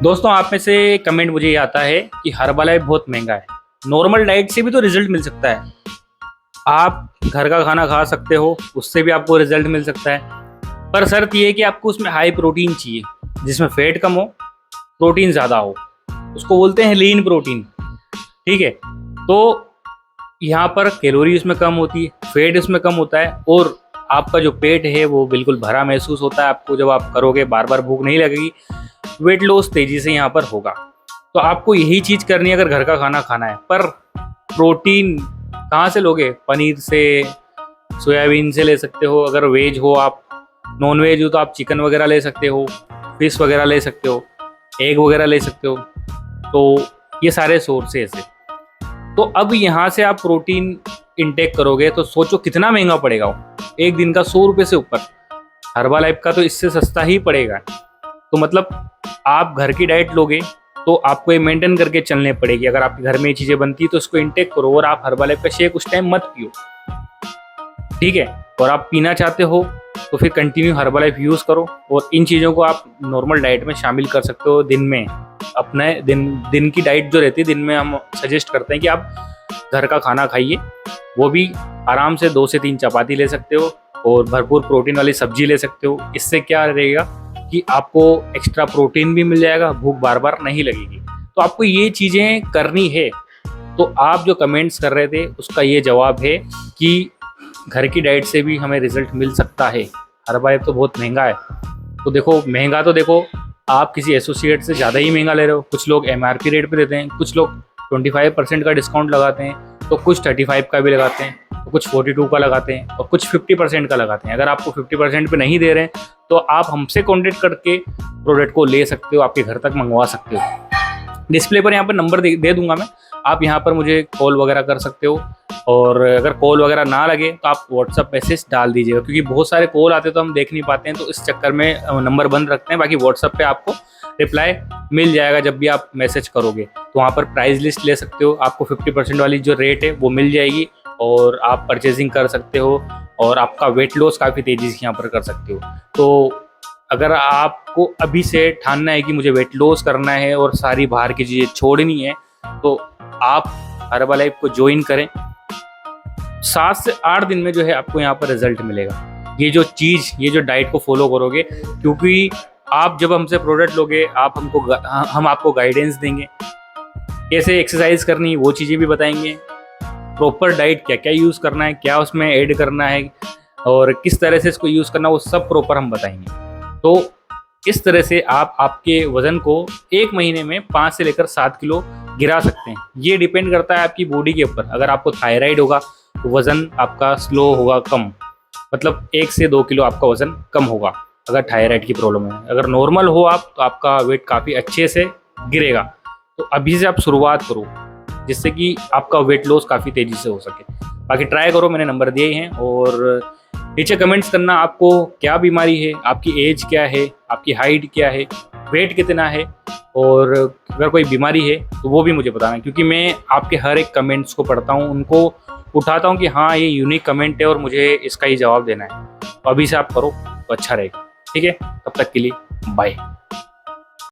दोस्तों, आप में से कमेंट मुझे ये आता है कि हर्बलाइफ बहुत महंगा है। नॉर्मल डाइट से भी तो रिजल्ट मिल सकता है। आप घर का खाना खा सकते हो, उससे भी आपको रिजल्ट मिल सकता है। पर शर्त ये है कि आपको उसमें हाई प्रोटीन चाहिए, जिसमें फैट कम हो, प्रोटीन ज़्यादा हो। उसको बोलते हैं लीन प्रोटीन। ठीक है, तो यहाँ पर कैलोरी उसमें कम होती है, फैट उसमें कम होता है, और आपका जो पेट है वो बिल्कुल भरा महसूस होता है आपको। जब आप करोगे बार बार भूख नहीं लगेगी। वेट लॉस तेजी से यहाँ पर होगा। तो आपको यही चीज़ करनी है अगर घर का खाना खाना है। पर प्रोटीन कहाँ से लोगे? पनीर से, सोयाबीन से ले सकते हो। अगर वेज हो आप, नॉन वेज हो तो आप चिकन वगैरह ले सकते हो, फिश वगैरह ले सकते हो, एग वगैरह ले सकते हो। तो ये सारे सोर्सेस है। तो अब यहाँ से आप प्रोटीन इनटेक करोगे तो सोचो कितना महंगा पड़ेगा वो। एक दिन का 100 रुपये से ऊपर। हर्बलाइफ का तो इससे सस्ता ही पड़ेगा। तो मतलब आप घर की डाइट लोगे तो आपको ये मेंटेन करके चलने पड़ेगी। अगर आपके घर में ये चीज़ें बनती है तो इसको इनटेक करो, और आप हर्बलाइफ का शेक उस टाइम मत पियो। ठीक है, और आप पीना चाहते हो तो फिर कंटिन्यू हर्बलाइफ यूज़ करो, और इन चीज़ों को आप नॉर्मल डाइट में शामिल कर सकते हो। दिन में अपने दिन की डाइट जो रहती है, दिन में हम सजेस्ट करते हैं कि आप घर का खाना खाइए। वो भी आराम से 2 से 3 चपाती ले सकते हो, और भरपूर प्रोटीन वाली सब्जी ले सकते हो। इससे क्या रहेगा कि आपको एक्स्ट्रा प्रोटीन भी मिल जाएगा, भूख बार बार नहीं लगेगी। तो आपको ये चीज़ें करनी है। तो आप जो कमेंट्स कर रहे थे उसका ये जवाब है कि घर की डाइट से भी हमें रिजल्ट मिल सकता है। हर्बलाइफ तो बहुत महंगा है। तो देखो, महंगा तो देखो, आप किसी एसोसिएट से ज़्यादा ही महंगा ले रहे हो। कुछ लोग MRP रेट पे देते हैं, कुछ लोग 25% का डिस्काउंट लगाते हैं, तो कुछ 35 का भी लगाते हैं, तो कुछ 42 का लगाते हैं, और कुछ 50% का लगाते हैं। अगर आपको 50% पे नहीं दे रहे हैं तो आप हमसे कॉन्टेक्ट करके प्रोडक्ट को ले सकते हो, आपके घर तक मंगवा सकते हो। डिस्प्ले पर यहाँ पर नंबर दे दूंगा मैं, आप यहाँ पर मुझे कॉल वगैरह कर सकते हो। और अगर कॉल वगैरह ना लगे तो आप व्हाट्सअप मैसेज डाल दीजिएगा, क्योंकि बहुत सारे कॉल आते तो हम देख नहीं पाते हैं, तो इस चक्कर में नंबर बंद रखते हैं। बाकी व्हाट्सअप पे आपको रिप्लाई मिल जाएगा जब भी आप मैसेज करोगे। तो वहाँ पर प्राइस लिस्ट ले सकते हो, आपको 50% वाली जो रेट है वो मिल जाएगी, और आप परचेजिंग कर सकते हो, और आपका वेट लॉस काफ़ी तेज़ी से यहाँ पर कर सकते हो। तो अगर आपको अभी से ठानना है कि मुझे वेट लॉस करना है और सारी बाहर की चीज़ें छोड़नी है, तो आप हर्बलाइफ को ज्वाइन करें। 7 से 8 दिन में जो है आपको यहाँ पर रिजल्ट मिलेगा। ये जो डाइट को फॉलो करोगे, क्योंकि आप जब हमसे प्रोडक्ट लोगे, हम आपको गाइडेंस देंगे, कैसे एक्सरसाइज करनी है वो चीज़ें भी बताएंगे, प्रॉपर डाइट क्या क्या यूज़ करना है, क्या उसमें ऐड करना है, और किस तरह से इसको यूज़ करना, वो सब प्रॉपर हम बताएंगे। तो इस तरह से आप आपके वज़न को 1 महीने में 5 से लेकर 7 किलो गिरा सकते हैं। ये डिपेंड करता है आपकी बॉडी के ऊपर। अगर आपको थायराइड होगा तो वज़न आपका स्लो होगा, कम, मतलब 1 से 2 किलो आपका वज़न कम होगा अगर थायराइड की प्रॉब्लम है। अगर नॉर्मल हो आप, तो आपका वेट काफ़ी अच्छे से गिरेगा। तो अभी से आप शुरुआत करो, जिससे कि आपका वेट लॉस काफ़ी तेज़ी से हो सके। बाकी ट्राई करो, मैंने नंबर दिए हैं। और नीचे कमेंट्स करना आपको क्या बीमारी है, आपकी एज क्या है, आपकी हाइट क्या है, वेट कितना है, और अगर कोई बीमारी है तो वो भी मुझे बताना, क्योंकि मैं आपके हर एक कमेंट्स को पढ़ता हूँ, उनको उठाता हूँ कि हाँ ये यूनिक कमेंट है और मुझे इसका ही जवाब देना है। तो अभी से आप करो तो अच्छा रहेगा। ठीक है, तब तक के लिए बाय।